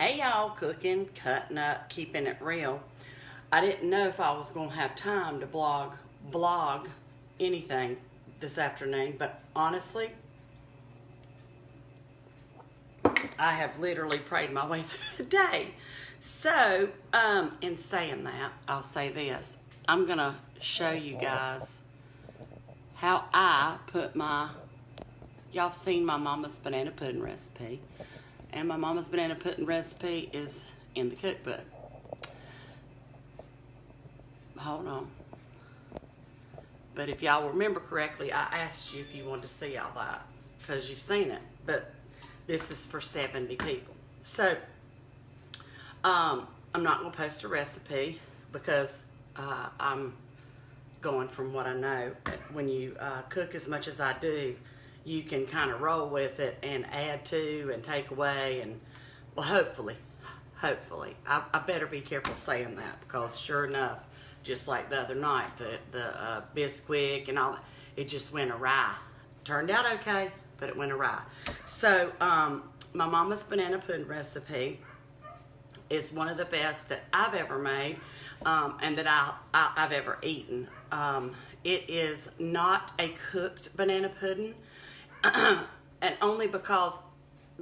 Hey y'all, cooking, cutting up, keeping it real. I didn't know if I was going to have time to vlog anything this afternoon, but honestly, I have literally prayed my way through the day. So, in saying that, I'll say this. I'm going to show you guys how I put y'all have seen my mama's banana pudding recipe. And my mama's banana pudding recipe is in the cookbook. Hold on. But if y'all remember correctly, I asked you if you wanted to see all that, because you've seen it. But this is for 70 people. So, I'm not going to post a recipe because I'm going from what I know. When you cook as much as I do, you can kind of roll with it and add to and take away, and well, hopefully, I better be careful saying that, because sure enough, just like the other night, the Bisquick and all that, it just went awry. Turned out okay, but it went awry. So my mama's banana pudding recipe is one of the best that I've ever made, and that I've ever eaten. It is not a cooked banana pudding. And only because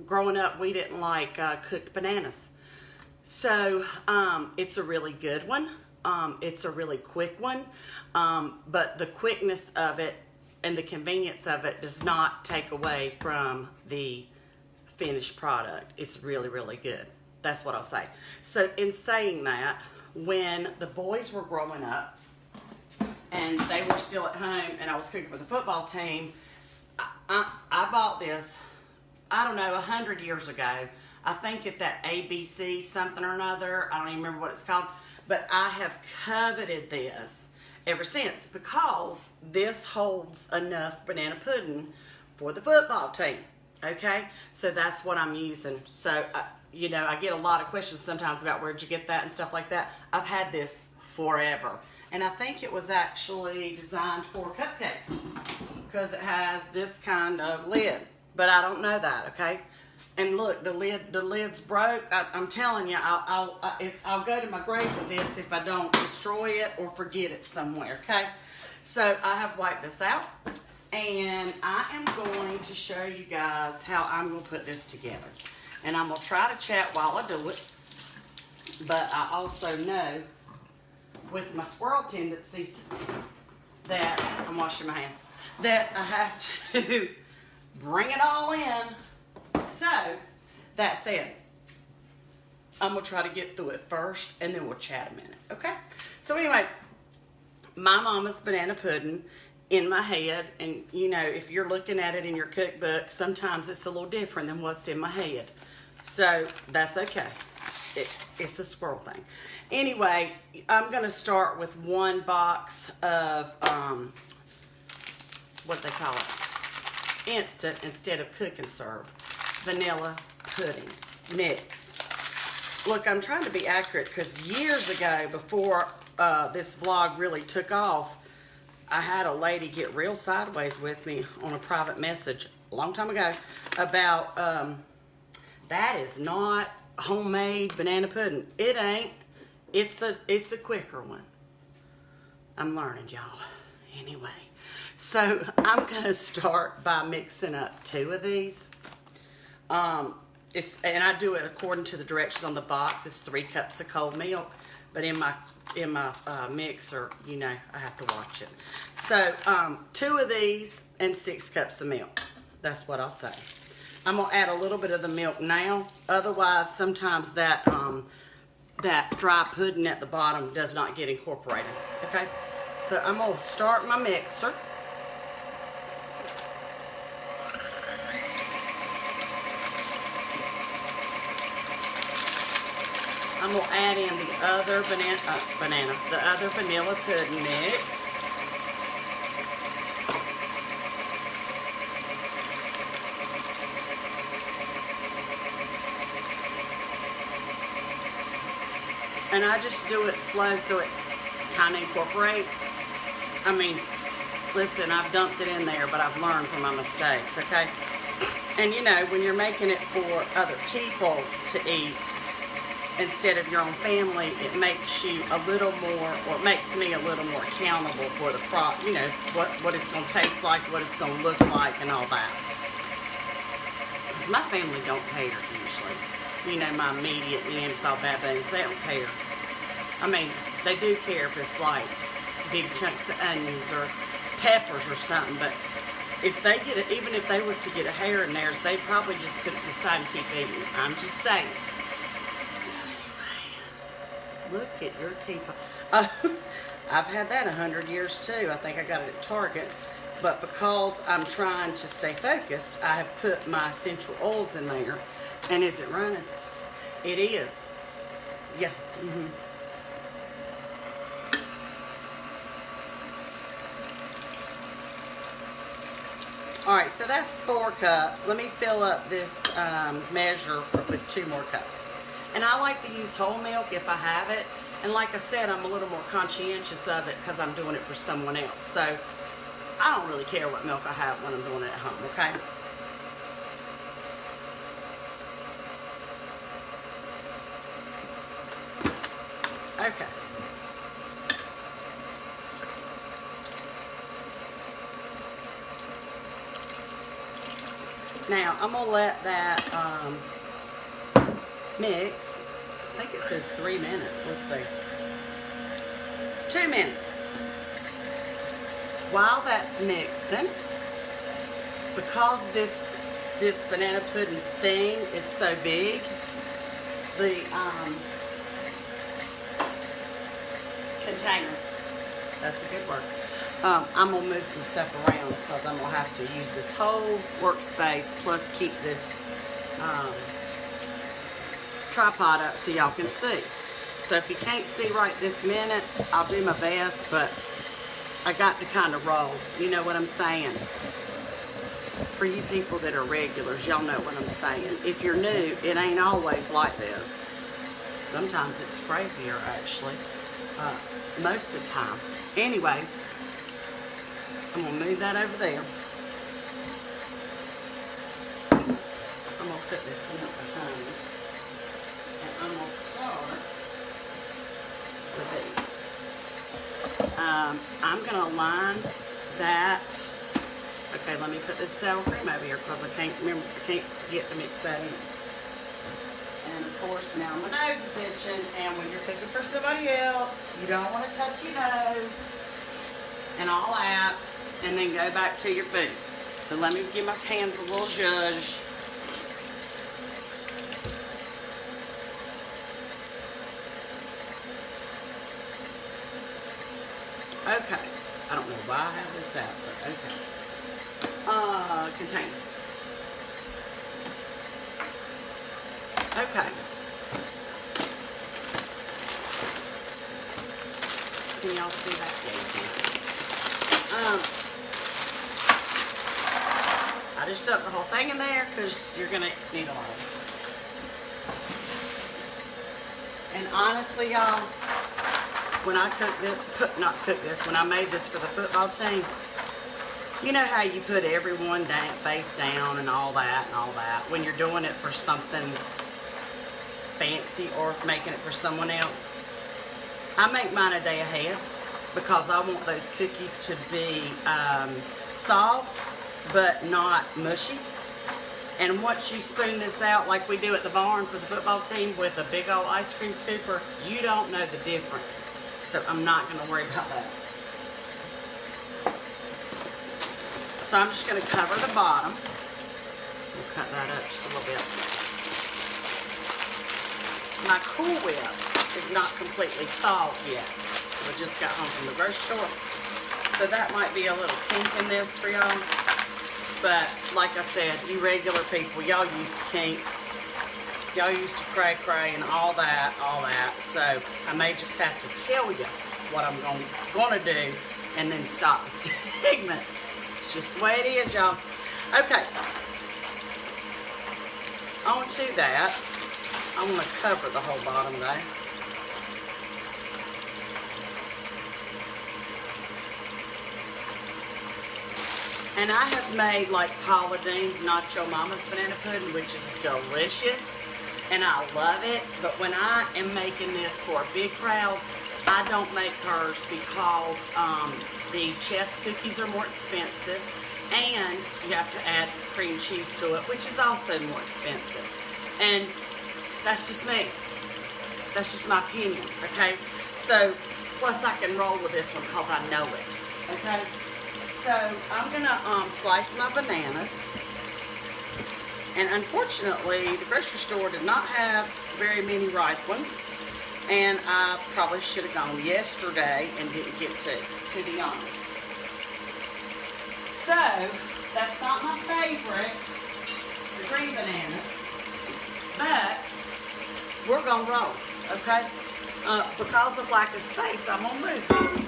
growing up we didn't like cooked bananas. So it's a really good one. It's a really quick one. But the quickness of it and the convenience of it does not take away from the finished product. It's really, really good. That's what I'll say. So in saying that, when the boys were growing up and they were still at home and I was cooking for the football team, I bought this, I don't know, 100 years ago. I think at that ABC something or another. I don't even remember what it's called. But I have coveted this ever since, because this holds enough banana pudding for the football team. Okay? So that's what I'm using. So, you know, I get a lot of questions sometimes about where'd you get that and stuff like that. I've had this forever. And I think it was actually designed for cupcakes, because it has this kind of lid, but I don't know that, okay? And look, the lid's broke. I'm telling you, I'll go to my grave with this if I don't destroy it or forget it somewhere, okay? So I have wiped this out, and I am going to show you guys how I'm going to put this together. And I'm going to try to chat while I do it, but I also know with my squirrel tendencies that, I'm washing my hands, that I have to bring it all in. So, that said, I'm going to try to get through it first, and then we'll chat a minute, okay? So anyway, my mama's banana pudding in my head, and you know, if you're looking at it in your cookbook, sometimes it's a little different than what's in my head. So, that's okay. It's a squirrel thing. Anyway, I'm going to start with one box of, what they call it, instant instead of cook and serve, vanilla pudding mix. Look, I'm trying to be accurate, because years ago, before this vlog really took off, I had a lady get real sideways with me on a private message a long time ago about, that is not homemade banana pudding. It ain't. It's a quicker one. I'm learning, y'all. Anyway, so I'm gonna start by mixing up 2 of these. And I do it according to the directions on the box. It's 3 cups of cold milk, but in my mixer, you know, I have to watch it. So 2 of these and 6 cups of milk. That's what I'll say. I'm gonna add a little bit of the milk now. Otherwise, sometimes that dry pudding at the bottom does not get incorporated. Okay, so I'm gonna start my mixer. I'm gonna add in the other the other vanilla pudding mix. And I just do it slow so it kind of incorporates. I mean, listen, I've dumped it in there, but I've learned from my mistakes, okay? And you know, when you're making it for other people to eat, instead of your own family, it makes you a little more, or it makes me a little more accountable for the you know, what it's going to taste like, what it's going to look like, and all that. Because my family don't care usually. You know, my immediate Neanderthal baboons, they don't care. I mean, they do care if it's like big chunks of onions or peppers or something, but if they get it, even if they was to get a hair in theirs, they probably just couldn't decide to keep eating it. I'm just saying. So anyway, look at your teapot. I've had that 100 years too. I think I got it at Target. But because I'm trying to stay focused, I have put my essential oils in there. And is it running? It is. Yeah. Mm-hmm. All right, so that's 4 cups. Let me fill up this measure with 2 more cups. And I like to use whole milk if I have it. And like I said, I'm a little more conscientious of it because I'm doing it for someone else. So I don't really care what milk I have when I'm doing it at home, okay? Okay. Now, I'm going to let that mix. I think it says 3 minutes. Let's see. 2 minutes. While that's mixing, because this banana pudding thing is so big, the container, that's a good word. I'm going to move some stuff around because I'm going to have to use this whole workspace plus keep this tripod up so y'all can see. So if you can't see right this minute, I'll do my best, but I got to kind of roll. You know what I'm saying? For you people that are regulars, y'all know what I'm saying. If you're new, it ain't always like this. Sometimes it's crazier, actually. Most of the time. Anyway, I'm going to move that over there. I'm going to put this milk behind me. And I'm going to start with these. I'm going to line that. Okay, let me put this sour cream over here because I can't get to mix that in. And of course, now my nose is itching, and when you're cooking for somebody else, you don't want to touch your nose and all that, and then go back to your food. So let me give my hands a little zhuzh. Okay, I don't know why I have this out, but okay. Container. Okay. Can y'all see that? Yeah, you can. I just dumped the whole thing in there because you're going to need a lot of it. And honestly, y'all, when I when I made this for the football team, you know how you put everyone down, face down and all that. When you're doing it for something fancy or making it for someone else, I make mine a day ahead because I want those cookies to be soft but not mushy. And once you spoon this out like we do at the barn for the football team with a big old ice cream scooper, you don't know the difference. So I'm not going to worry about that. So I'm just going to cover the bottom. We'll cut that up just a little bit. My Cool Whip is not completely thawed yet. I just got home from the grocery store. So that might be a little kink in this for y'all. But like I said, you regular people, y'all used to kinks. Y'all used to cray and all that. So I may just have to tell you what I'm going to do and then stop the segment. It's just the way it is, y'all. Okay. On to that. I'm going to cover the whole bottom though. And I have made like Paula Deen's Nacho Mama's banana pudding, which is delicious. and I love it. But when I am making this for a big crowd, I don't make hers because the chest cookies are more expensive, and you have to add cream cheese to it, which is also more expensive. And that's just me. That's just my opinion, okay? So, plus I can roll with this one because I know it, okay? So, I'm gonna slice my bananas. And unfortunately, the grocery store did not have very many ripe ones. And I probably should have gone yesterday and didn't get to be honest. So, that's not my favorite, the green bananas. But, we're gonna roll, okay? Because of lack of space, I'm gonna move these.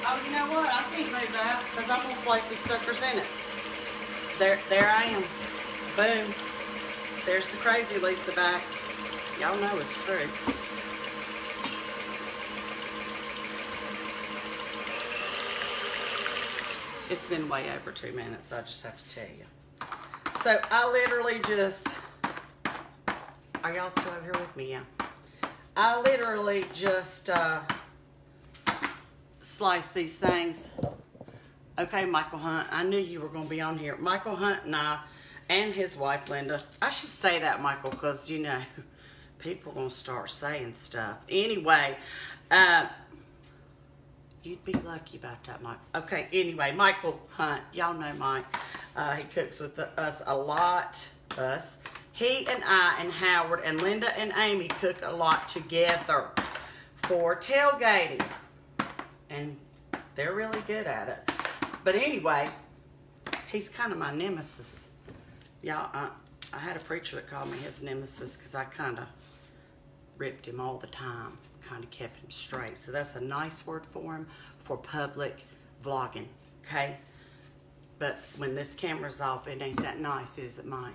Oh, you know what? I can't move that because I'm gonna slice these suckers in it. There I am. Boom. There's the crazy Lisa back. Y'all know it's true. It's been way over 2 minutes, I just have to tell you. So I literally just, are y'all still over here with me? Yeah. I literally just slice these things. Okay, Michael Hunt, I knew you were going to be on here. Michael Hunt and I, and his wife, Linda. I should say that, Michael, because, you know, people are going to start saying stuff. Anyway, you'd be lucky about that, Mike. Okay, anyway, Michael Hunt, y'all know Mike. He cooks with us a lot, us. He and I and Howard and Linda and Amy cook a lot together for tailgating. And they're really good at it. But anyway, he's kind of my nemesis. Y'all, I had a preacher that called me his nemesis because I kind of ripped him all the time. Kind of kept him straight. So that's a nice word for him for public vlogging, okay? But when this camera's off, it ain't that nice, is it, Mike?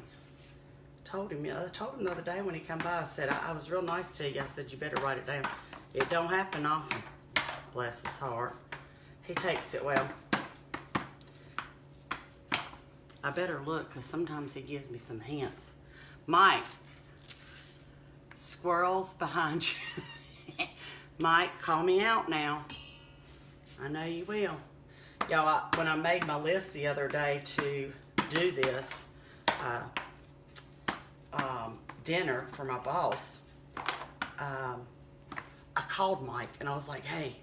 I told him the other day when he come by, I said, I was real nice to you. I said, you better write it down. It don't happen often. Bless his heart. He takes it well. I better look because sometimes he gives me some hints. Mike, squirrels behind you. Mike, call me out now. I know you will. Y'all, when I made my list the other day to do this dinner for my boss, I called Mike and I was like, hey,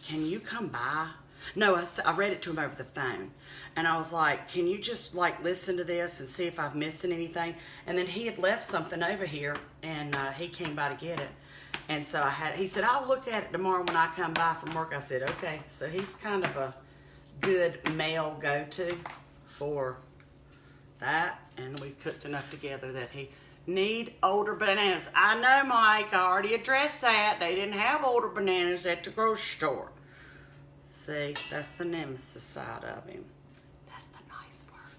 can you come by? No, I read it to him over the phone. And I was like, can you just like listen to this and see if I'm missing anything? And then he had left something over here and he came by to get it. And so he said, I'll look at it tomorrow when I come by from work. I said, okay. So he's kind of a good male go-to for that. And we cooked enough together that he need older bananas. I know, Mike, I already addressed that. They didn't have older bananas at the grocery store. See, that's the nemesis side of him. That's the nice word.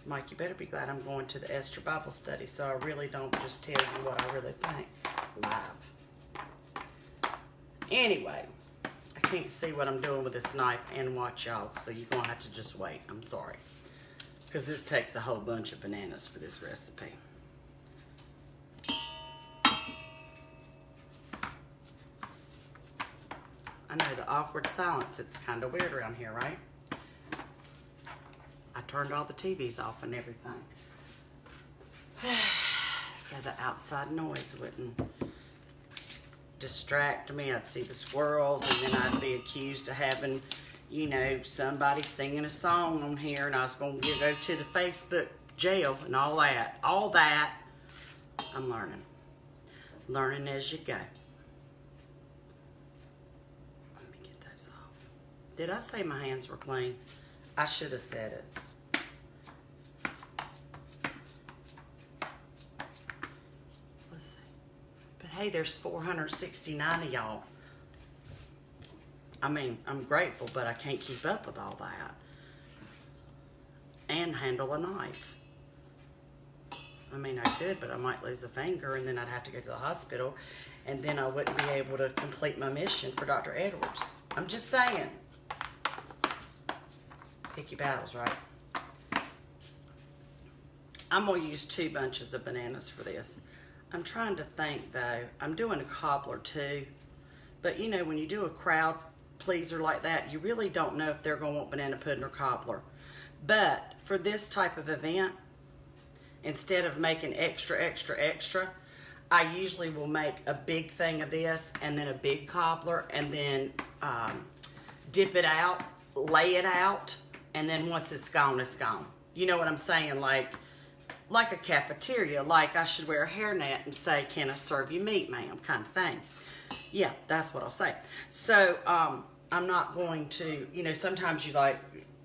Mike, you better be glad I'm going to the Esther Bible study so I really don't just tell you what I really think live. Anyway, I can't see what I'm doing with this knife and watch y'all, so you're going to have to just wait. I'm sorry. Because this takes a whole bunch of bananas for this recipe. I know the awkward silence, it's kind of weird around here, right? I turned all the TVs off and everything. So the outside noise wouldn't distract me. I'd see the squirrels and then I'd be accused of having, you know, somebody singing a song on here and I was going to go to the Facebook jail and all that. All that, I'm learning. Learning as you go. Did I say my hands were clean? I should have said it. Let's see. But hey, there's 469 of y'all. I mean, I'm grateful, but I can't keep up with all that. And handle a knife. I mean, I could, but I might lose a finger and then I'd have to go to the hospital and then I wouldn't be able to complete my mission for Dr. Edwards. I'm just saying. Pick your battles, right? I'm going to use 2 bunches of bananas for this. I'm trying to think, though. I'm doing a cobbler, too. But, you know, when you do a crowd pleaser like that, you really don't know if they're going to want banana pudding or cobbler. But for this type of event, instead of making extra, I usually will make a big thing of this and then a big cobbler and then dip it out, lay it out, and then once it's gone, it's gone. You know what I'm saying? Like a cafeteria, like I should wear a hairnet and say, "Can I serve you meat, ma'am?" kind of thing. Yeah, that's what I'll say. So I'm not going to, you know, sometimes you like,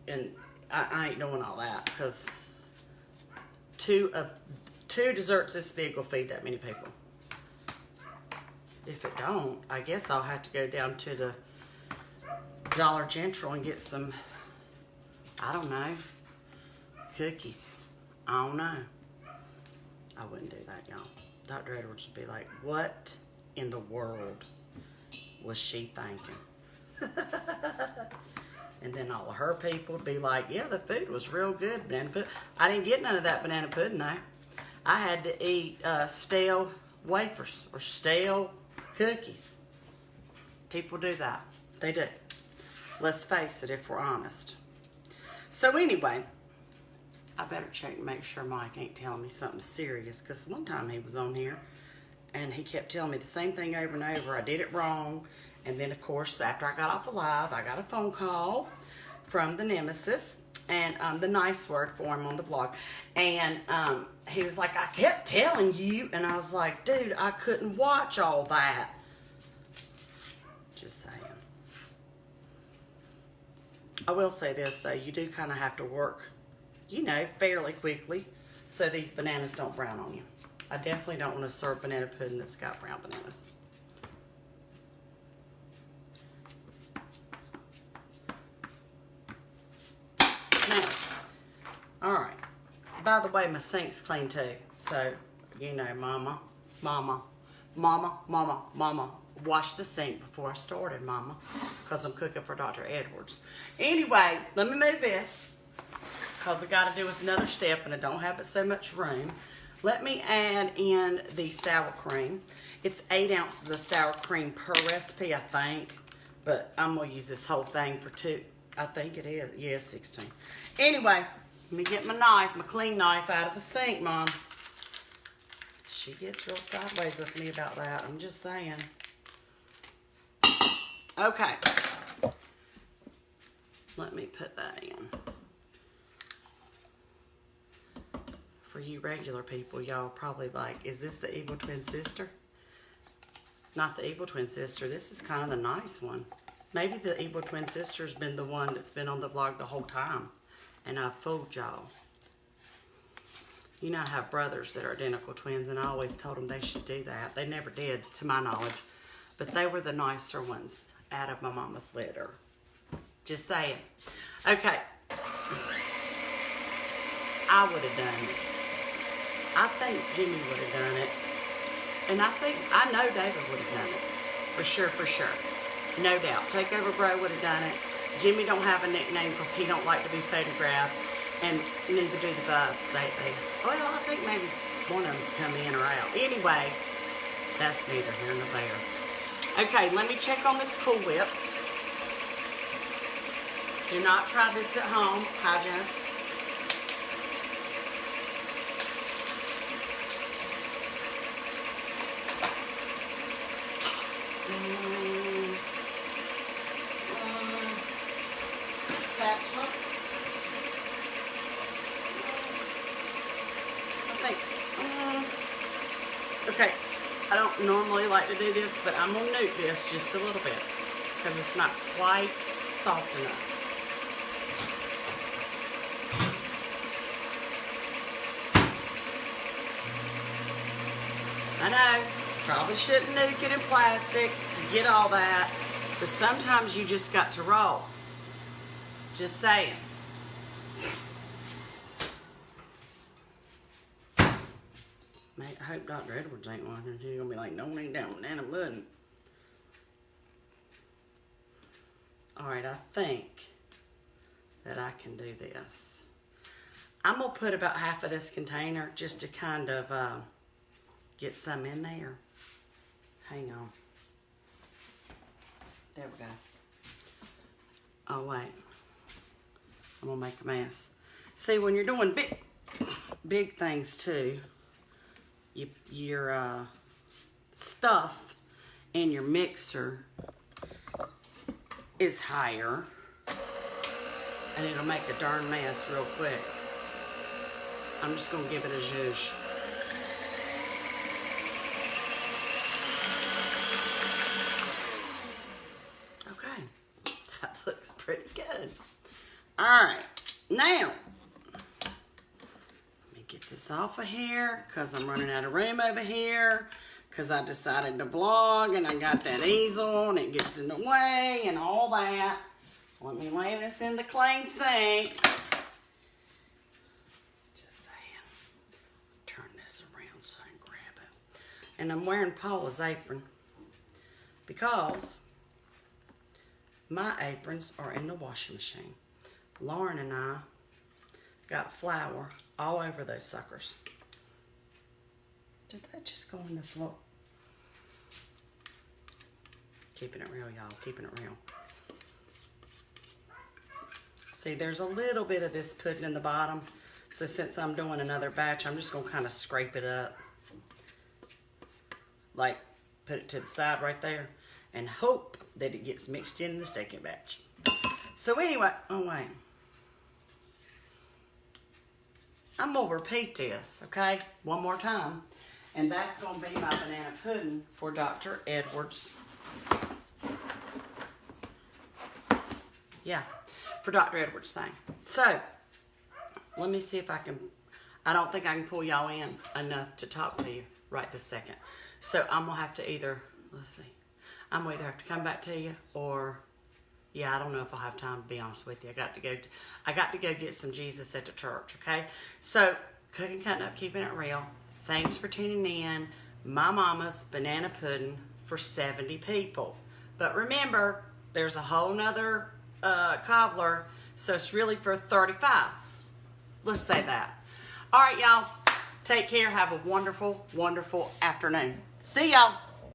and I ain't doing all that because two desserts this big will feed that many people. If it don't, I guess I'll have to go down to the Dollar General and get some, I don't know, cookies. I don't know. I wouldn't do that, y'all. Dr. Edwards would be like, what in the world was she thinking? And then all of her people would be like, yeah, the food was real good, banana pudding. I didn't get none of that banana pudding, though. I had to eat stale wafers or stale cookies. People do that. They do. Let's face it, if we're honest. So anyway, I better check and make sure Mike ain't telling me something serious, because one time he was on here and he kept telling me the same thing over and over. I did it wrong. And then, of course, after I got off of live, I got a phone call from the nemesis, and the nice word for him on the vlog. And he was like, I kept telling you. And I was like, dude, I couldn't watch all that. Just saying. I will say this, though. You do kind of have to work, you know, fairly quickly so these bananas don't brown on you. I definitely don't want to serve banana pudding that's got brown bananas. Now, all right. By the way, my sink's clean too. So, you know, mama, wash the sink before I started, mama, because I'm cooking for Dr. Edwards. Anyway, let me move this, because I got to do another step and I don't have so much room. Let me add in the sour cream. It's 8 ounces of sour cream per recipe, I think, but I'm going to use this whole thing for 2. I think it is. Yeah, 16. Anyway, let me get my knife, my clean knife out of the sink, Mom. She gets real sideways with me about that. I'm just saying. Okay. Let me put that in. For you regular people, y'all probably like, is this the evil twin sister? Not the evil twin sister. This is kind of the nice one. Maybe the evil twin sister's been the one that's been on the vlog the whole time, and I've fooled y'all. You know, I have brothers that are identical twins, and I always told them they should do that. They never did, to my knowledge, but they were the nicer ones out of my mama's litter. Just saying. Okay. I would have done it. I think Jimmy would have done it, and I know David would have done it. For sure, for sure. No doubt. Takeover Bro would have done it. Jimmy don't have a nickname because he don't like to be photographed, and neither do the Bubs. Well, I think maybe one of them's come in or out. Anyway, that's neither here nor there. Okay, let me check on this Cool Whip. Do not try this at home. Hi, Jen. Spatula. Okay, I don't normally like to do this, but I'm going to nuke this just a little bit because it's not quite soft enough. I know, probably shouldn't nuke it in plastic, get all that, but sometimes you just got to roll. Just saying. I hope Dr. Edwards ain't watching. She's gonna be like, don't eat that banana pudding. Alright, I think that I can do this. I'm going to put about half of this container just to kind of get some in there. Hang on. There we go. Oh, wait. I'm going to make a mess. See, when you're doing big things, too, your stuff in your mixer is higher. And it'll make a darn mess real quick. I'm just going to give it a zhuzh. Okay. That looks pretty good. Alright. Now, let me get this off of here because I'm running out of room over here because I decided to vlog and I got that easel and it gets in the way and all that. Let me lay this in the clean sink. Just saying. Turn this around so I can grab it. And I'm wearing Paula's apron because my aprons are in the washing machine. Lauren and I got flour all over those suckers. Did that just go on the floor? Keeping it real, y'all. Keeping it real. See, there's a little bit of this pudding in the bottom. So since I'm doing another batch, I'm just going to kind of scrape it up. Like, put it to the side right there. And hope that it gets mixed in the second batch. So anyway, oh wait. I'm going to repeat this, okay? One more time. And that's going to be my banana pudding for Dr. Edwards. Yeah, for Dr. Edwards thing. So, let me see if I can, I don't think I can pull y'all in enough to talk to you right this second. So, I'm going to have to either, let's see. I'm going to either have to come back to you or, yeah, I don't know if I'll have time to be honest with you. I got to go get some Jesus at the church, okay? So, cooking, cutting up, keeping it real. Thanks for tuning in. My mama's banana pudding for 70 people. But remember, there's a whole nother cobbler, so it's really for 35. Let's say that. All right, y'all. Take care. Have a wonderful, wonderful afternoon. See y'all.